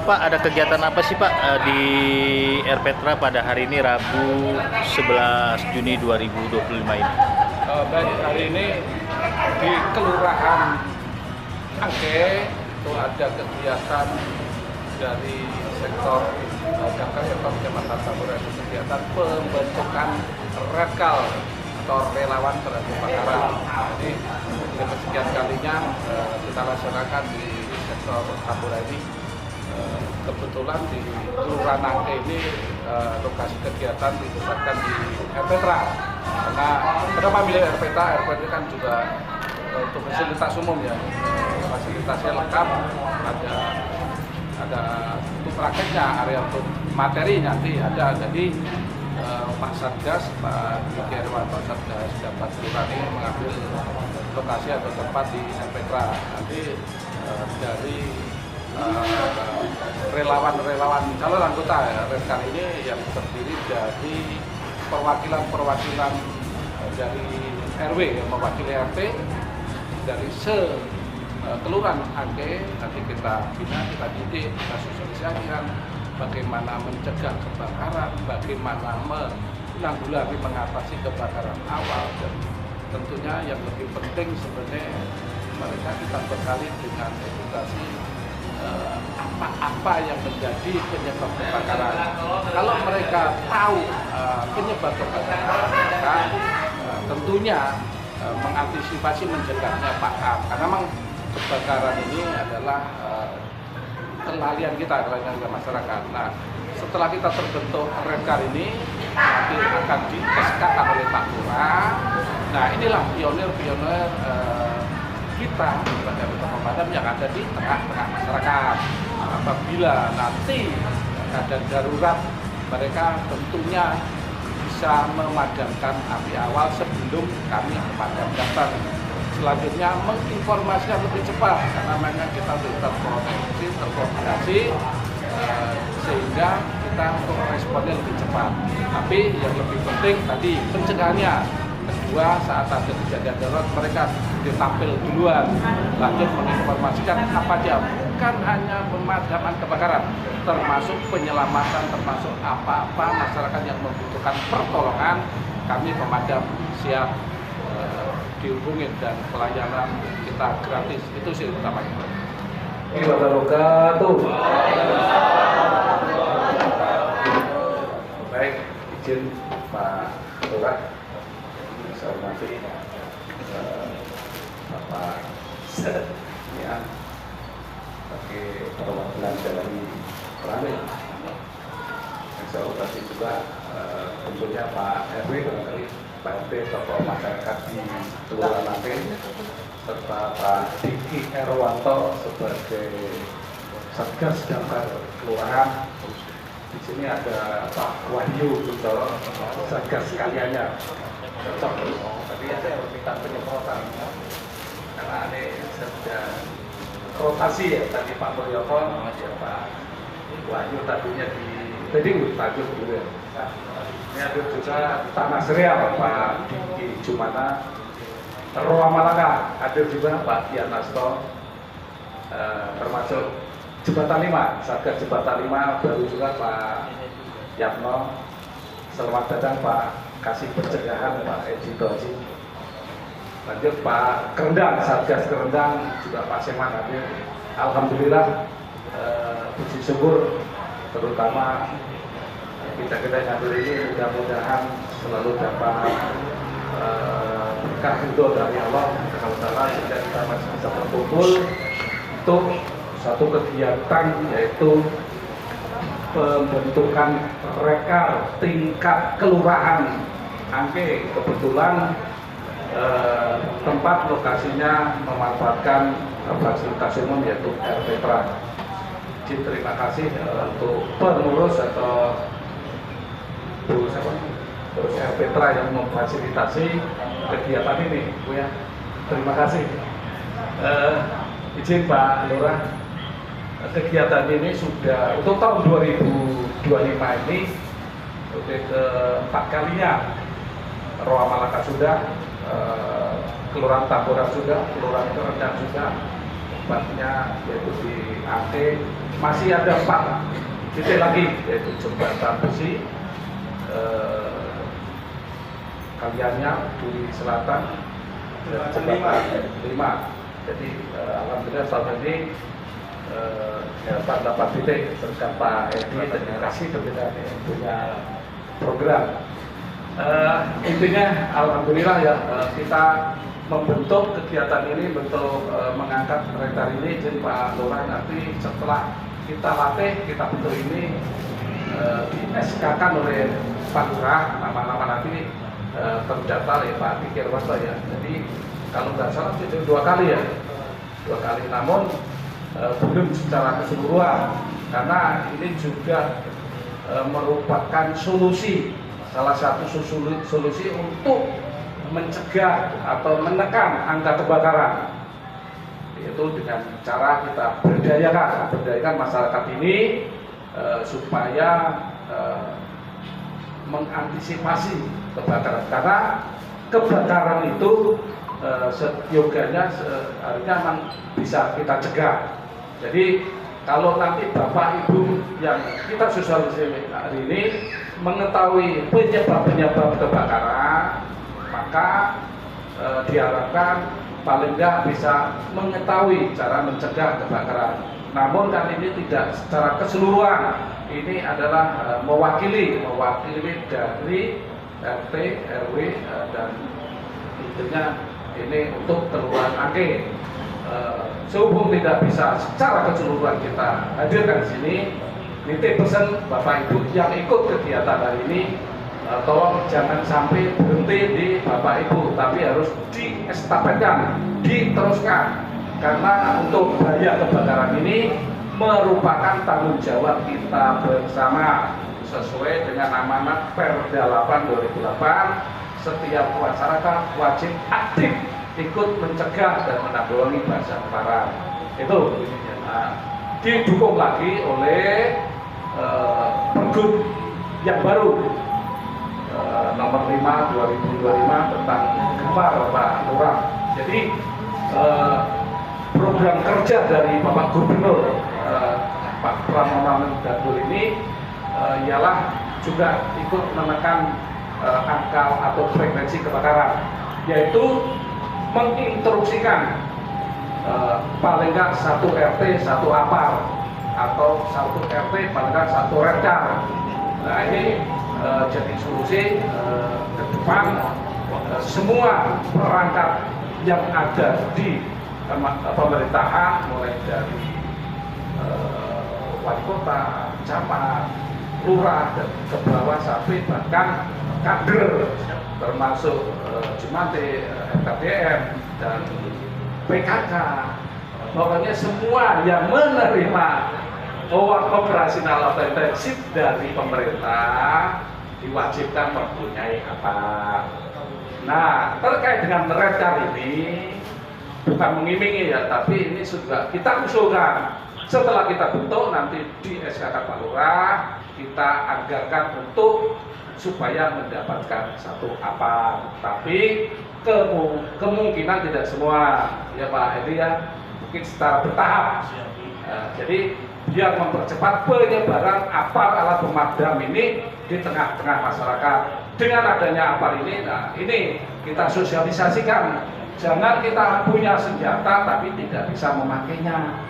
Pak, ada kegiatan apa sih Pak di RPTRA pada hari ini Rabu 11 Juni 2025 ini? Baik, hari ini di Kelurahan Angke itu ada kegiatan dari sektor damkar sektor Kecamatan Tambora, itu kegiatan pembentukan rekal atau relawan terhadap kebakaran. Jadi yang kesekian kalinya kita laksanakan di sektor Tambora ini. Kebetulan di Kelurahan Angke ini lokasi kegiatan dipusatkan di RPTRA. Karena kenapa milih RPTRA? RPTRA kan juga untuk fasilitas umum ya, fasilitasnya lengkap, ada untuk prakteknya, area untuk materi nanti ada. Jadi Pak Satgas, Pak Diki Herwanto Satgas dapat Kelurahan mengambil lokasi atau tempat di RPTRA. Nanti dari relawan calon anggota ya, Rekar ini yang terdiri dari perwakilan dari RW yang mewakili RT dari Kelurahan Angke. Nanti kita bina, kita didik, kita sosialisasikan bagaimana mencegah kebakaran, bagaimana menanggulangi mengatasi kebakaran awal, dan tentunya yang lebih penting sebenarnya mereka kita bekali dengan edukasi apa yang menjadi penyebab kebakaran. Kalau mereka tahu penyebab kebakaran, maka tentunya mengantisipasi mencegahnya paham. Karena memang kebakaran ini adalah kelalaian kita masyarakat. Nah, setelah kita terbentuk Rekar ini nanti akan dikeskakan oleh Pak Lurah. Nah, inilah pionir-pionir kita sebagai pemadam yang ada di tengah-tengah masyarakat. Apabila nanti keadaan darurat, mereka tentunya bisa memadamkan api awal sebelum kami pemadam datang. Selanjutnya menginformasikan lebih cepat karena memang kita sudah terkoordinasi sehingga kita untuk responnya lebih cepat. Tapi yang lebih penting tadi pencegahannya. Kedua, saat ada kejadian darurat mereka ditampil duluan, lanjut menginformasikan apa aja, bukan hanya pemadaman kebakaran, termasuk penyelamatan, termasuk apa-apa masyarakat yang membutuhkan pertolongan, kami pemadam siap dihubungin dan pelayanan kita gratis. Itu sih utamanya. Baik, izin Pak Lurah, saya hormati Bapak ya, sebagai perwakilan dari Kelurahan. Yang saya hormati juga tentunya Pak RW, Pak RT, tokoh masyarakat di Kelurahan Angke, serta Pak Diki Herwanto sebagai Satgas Damkar Kelurahan. Di sini ada Pak Wahyu Kuntoro, Satgas sekaliannya. Cocok, tapi saya minta penyemprotan karena ini sudah rotasi ya, tadi Pak Mulyono, ya Pak Wahyu tadinya di Beding, Tanjung dulu ya. Ini ada juga Tanah Serial, Pak Diki Jumana, Roa Malaka, ada juga Pak Yanasto, termasuk Jembatan 5, Satgas Jembatan 5, baru juga Pak Yatno. Selamat datang Pak Kasih Pencegahan, Pak Edi Toji. Lanjut Pak Kerendang, Satgas Kerendang, juga Pak Seman hadir. Alhamdulillah, puji syukur, terutama kita yang hadir ini mudah-mudahan selalu dapat berkah ridho dari Allah sehingga kita masih bisa berkumpul untuk satu kegiatan, yaitu pembentukan Rekar tingkat Kelurahan Angke. Kebetulan tempat lokasinya memanfaatkan fasilitas umum yaitu RPTRA. Terima kasih untuk pengurus atau terus RPTRA yang memfasilitasi kegiatan ini, Bu ya. Terima kasih. Izin Pak Lurah, kegiatan ini sudah untuk tahun 2025 ini udah keempat kalinya. Roa Malaka sudah, Kelurahan Tambora sudah, Kelurahan Kerendang sudah, tempatnya yaitu di Aceh. Masih ada 4 titik lagi, yaitu jembatan besi, Kalianyar di selatan, dan jembatan 5. Jadi alhamdulillah tahun ini dapat titik, terus Pak Edi terima kasih kepada punya program. Intinya alhamdulillah ya, kita membentuk kegiatan ini bentuk mengangkat kereta ini. Jadi Pak Lurah nanti setelah kita latih, kita bentuk ini di SK-kan oleh Pak Lurah, nama-nama nanti terdaftar ya Pak Pikir Wasto ya. Jadi kalau nggak salah itu 2 kali ya, 2 kali, namun belum secara keseluruhan, karena ini juga merupakan solusi, salah satu solusi untuk mencegah atau menekan angka kebakaran, yaitu dengan cara kita berdayakan masyarakat ini supaya mengantisipasi kebakaran, karena kebakaran itu seyogianya seharusnya memang bisa kita cegah. Jadi kalau nanti Bapak Ibu yang kita sosialisasi hari ini mengetahui penyebab kebakaran, maka diharapkan paling nggak bisa mengetahui cara mencegah kebakaran. Namun kali ini tidak secara keseluruhan, ini adalah mewakili dari RT, RW, dan tentunya ini untuk Kelurahan Angke. Sehubung tidak bisa secara keseluruhan kita hadirkan di sini, nitip pesan Bapak Ibu yang ikut kegiatan hari ini, tolong jangan sampai berhenti di Bapak Ibu, tapi harus diestafetkan, diteruskan, karena untuk bahaya kebakaran ini merupakan tanggung jawab kita bersama sesuai dengan amanat Perda 8 2008. Setiap masyarakat wajib aktif ikut mencegah dan menanggulangi bahaya kebakaran. Itu didukung lagi oleh Pergub yang baru nomor 5 2025 tentang gempa Pak Lurah. Jadi program kerja dari Bapak Gubernur Pak Pramono Dadul ini ialah juga ikut menekan angka atau frekuensi kebakaran, yaitu menginstruksikan paling nggak 1 RT 1 APAR atau 1 RT paling nggak 1 RECAR. Nah ini jadi solusi ke depan semua perangkat yang ada di pemerintahan, mulai dari wali kota, camat, lurah, dan ke bawah sampai bahkan kader, termasuk Jumate, RKDM, dan PKK. Pokoknya semua yang menerima uang operasional atau intensif dari pemerintah diwajibkan mempunyai apa. Nah, terkait dengan RECAR ini bukan mengimingi ya, tapi ini sudah kita usulkan. Setelah kita bentuk nanti di SKK Pak Lurah, kita anggarkan untuk supaya mendapatkan 1 apa. Tapi kemungkinan tidak semua ya Pak Edi ya, mungkin secara bertahap. Jadi biar mempercepat penyebaran APAR alat pemadam ini di tengah-tengah masyarakat. Dengan adanya APAR ini, nah ini kita sosialisasikan. Jangan kita punya senjata tapi tidak bisa memakainya.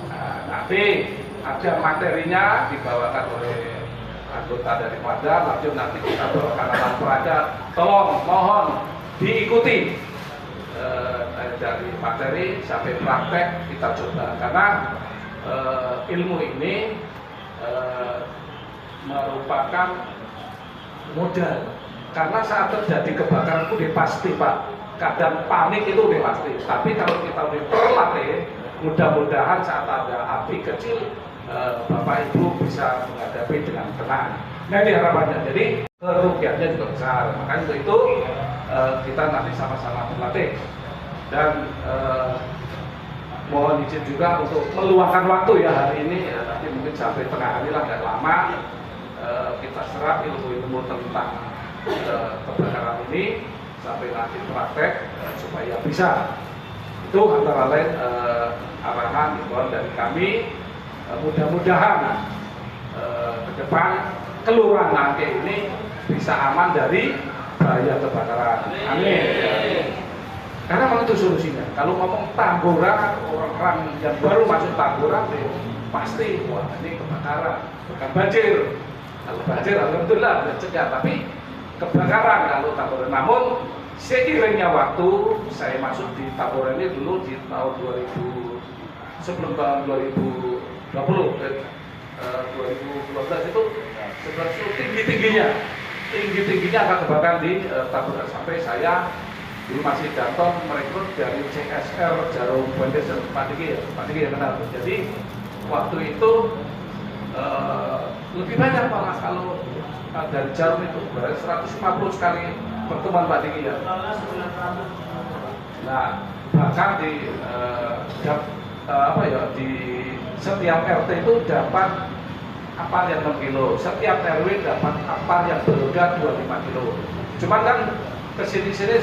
Nah, nanti ada materinya dibawakan oleh anggota dari Padang, lanjut nanti kita bawakan alat peraga. Tolong, mohon diikuti dari materi sampai praktek kita coba, karena ilmu ini merupakan modal. Karena saat terjadi kebakaran itu pasti Pak, kadang panik itu pasti. Tapi kalau kita terlatih, mudah-mudahan saat ada api kecil Bapak Ibu bisa menghadapi dengan tenang. Nah ini harapannya. Jadi kerugiannya juga besar. Makanya untuk itu kita nanti sama-sama berlatih. Dan mohon izin juga untuk meluangkan waktu ya hari ini, ya, nanti mungkin sampai tengah hari lah, nggak lama, kita serap ilmu-ilmu tentang kebakaran ini sampai nanti praktek supaya bisa Itu antara lain arahan imbauan dari kami. Mudah-mudahan ke depan Kelurahan Nangke ini bisa aman dari bahaya kebakaran. Amin. Karena memang itu solusinya. Kalau ngomong Tambora, orang yang baru masuk Tambora pasti wah ini kebakaran, bukan banjir. Kalau banjir alhamdulillah bisa cegah, tapi kebakaran kalau Tambora. Namun seiringnya waktu saya masuk di Tambora ini dulu di tahun 2000, sebelum tahun 2012 itu sebenarnya tinggi-tingginya angka kebakaran di Tambora, sampai saya dulu masih Danton merekrut dari CSR Jarum Foundation, Pak Diki yang kenal. Jadi waktu itu lebih banyak malah kalau dari Jarum itu 150 sekali pertemuan Pak Diki ya. Nah bahkan di di setiap RT itu dapat apar yang 6 kilo, setiap RW dapat apar yang beroda 25 kilo. Cuman kan kesini-sini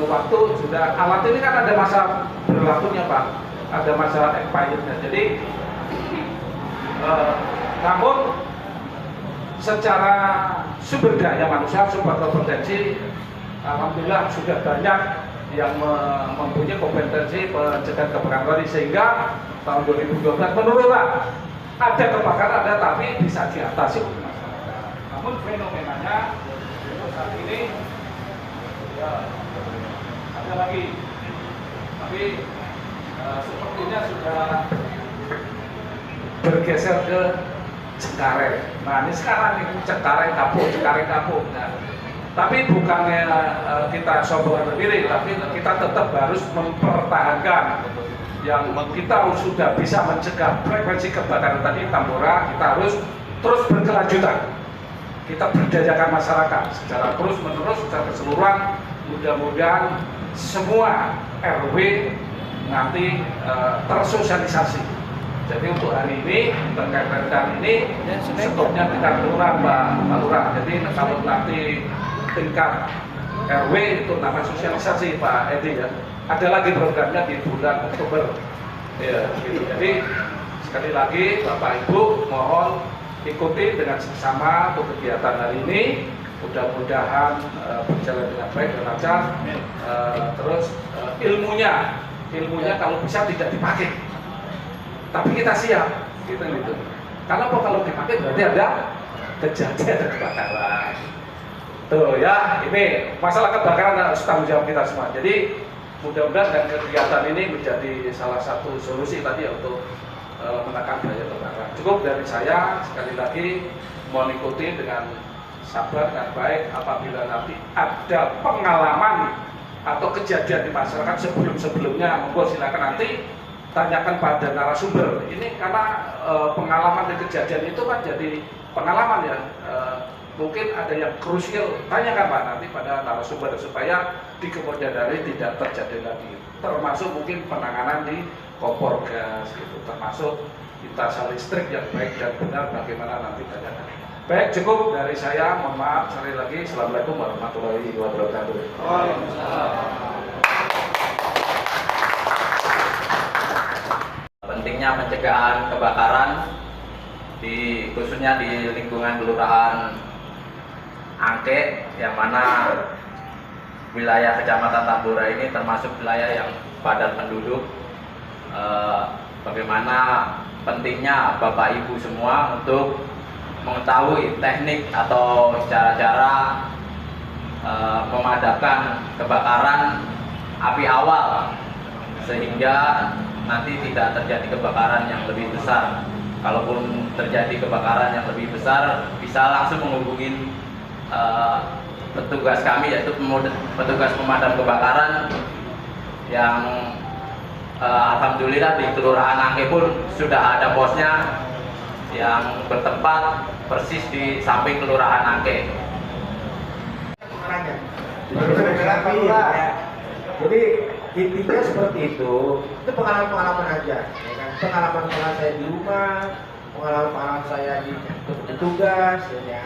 waktu sudah alat ini kan ada masa berlakunya Pak, ada masa expirednya. Jadi namun secara sumber daya manusia, sumber kompetensi, alhamdulillah sudah banyak yang mempunyai kompetensi pencegahan kebakaran, sehingga tahun 2012 menurunlah. Ada kebakaran ada, tapi bisa diatasi oleh masyarakat. Namun fenomenanya untuk saat ini ya ada lagi, tapi sepertinya sudah bergeser ke Cengkareng. Nah ini sekarang ini Cengkareng kapuk. Nah, tapi bukannya kita sombong berdiri, tapi kita tetap harus mempertahankan yang kita sudah bisa mencegah frekuensi kebakaran tadi Tambora. Kita harus terus berkelanjutan. Kita berdayakan masyarakat secara terus menerus, secara keseluruhan. Mudah-mudahan semua RW nanti tersosialisasi. Jadi untuk hari ini terkait perda ini stopnya tingkat kelurahan Pak Lurah. Jadi kalau nanti tingkat RW itu nama sosialisasi Pak Edi ya. Ada lagi programnya di bulan Oktober. Ya, gitu. Jadi sekali lagi Bapak Ibu mohon ikuti dengan seksama untuk kegiatan hari ini. Mudah-mudahan berjalan dengan baik dan lancar. Terus ilmunya kalau bisa tidak dipakai, tapi kita siap, gitu. Karena kalau dipakai berarti ada kejadian kebakaran. Tuh ya, ini masalah kebakaran harus tanggung jawab kita semua. Jadi mudah-mudahan dan kegiatan ini menjadi salah satu solusi tadi untuk menekan bahaya kebakaran. Cukup dari saya, sekali lagi mohon ikuti dengan sabar dan baik. Apabila nanti ada pengalaman atau kejadian di masyarakat sebelum-sebelumnya, monggo silakan nanti tanyakan pada narasumber. Ini karena pengalaman dan kejadian itu kan jadi pengalaman ya. Mungkin ada yang krusial, tanyakan Pak nanti pada narasumber supaya di kemudian hari tidak terjadi lagi. Termasuk mungkin penanganan di kompor gas gitu, termasuk lintasan listrik yang baik dan benar bagaimana nanti tanyakan. Baik, cukup dari saya. Mohon maaf sekali lagi. Assalamualaikum warahmatullahi wabarakatuh. Pentingnya pencegahan kebakaran khususnya di lingkungan Kelurahan Angke, yang mana wilayah Kecamatan Tambora ini termasuk wilayah yang padat penduduk. Bagaimana pentingnya Bapak Ibu semua untuk mengetahui teknik atau cara-cara memadamkan kebakaran api awal sehingga nanti tidak terjadi kebakaran yang lebih besar. Kalaupun terjadi kebakaran yang lebih besar, bisa langsung menghubungi petugas kami, yaitu petugas pemadam kebakaran yang alhamdulillah di Kelurahan Angke pun sudah ada posnya yang bertempat persis di samping Kelurahan Angke. Jadi intinya seperti itu pengalaman-pengalaman aja, ya kan? Pengalaman saya di rumah, pengalaman saya di tugas, ya.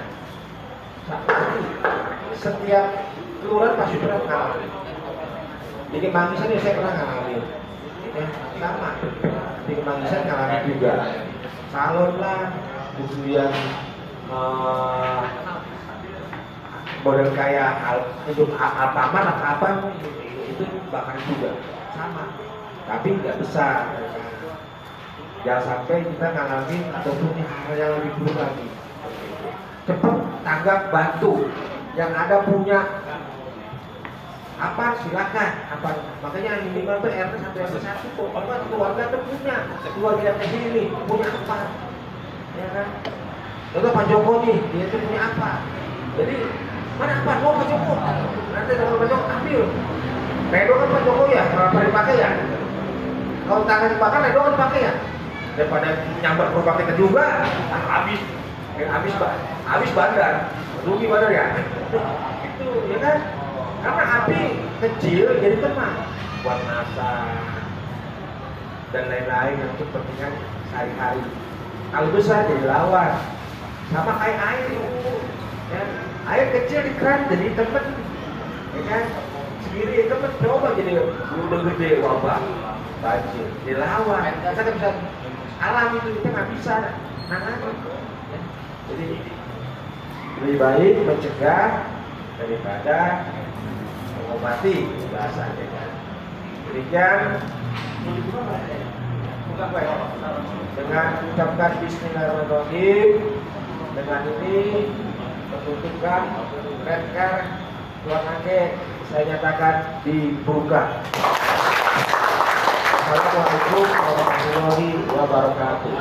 Setiap kelurahan pasti pernah mengalami. Jadi manusia ini saya pernah ngalamin. ya sama. Di Kemanggisan ngalamin juga. Salon lah, kemudian model kayak untuk Alfamart atau apa itu bakar juga sama, tapi nggak besar. Jangan sampai kita ngalamin ataupun hal yang lebih buruk lagi. Cepat tanggap, bantu. Yang ada punya apa silakan apa, makanya minimal tuh RT 1 RT 1 kok apa keluarga tuh punya keluarga RT sini punya apa, ya kan? Contoh Pak Joko nih, dia tuh punya apa? Jadi mana apa? Oh Pak Joko, nanti kalau Pak Joko ambil. Redo kan Pak Joko ya, kalau dipakai ya. Kalau tangan dibakar, redo kan dipakai ya. Daripada nyambar gerobak kita juga, habis bandar, rugi bandar ya. Itu ya kan? Karena api kecil jadi teman buat masak dan lain-lain yang untuk kepentingan sehari-hari. Kalau besar jadi lawan, sama kayak air, ya. Air kecil di keran jadi teman, ya kan? Sendiri teman, coba jadi udah gede wabah banjir, jadi lawan. Kita kan bisa alam itu, kita nggak bisa nangani. Ya. Jadi lebih baik mencegah daripada mengobati bahasanya kan. Demikian dengan ucapkan Bismillahirrahmanirrahim, dengan ini menentukan Redcar Tuan Angke saya nyatakan dibuka. Assalamualaikum warahmatullahi wabarakatuh.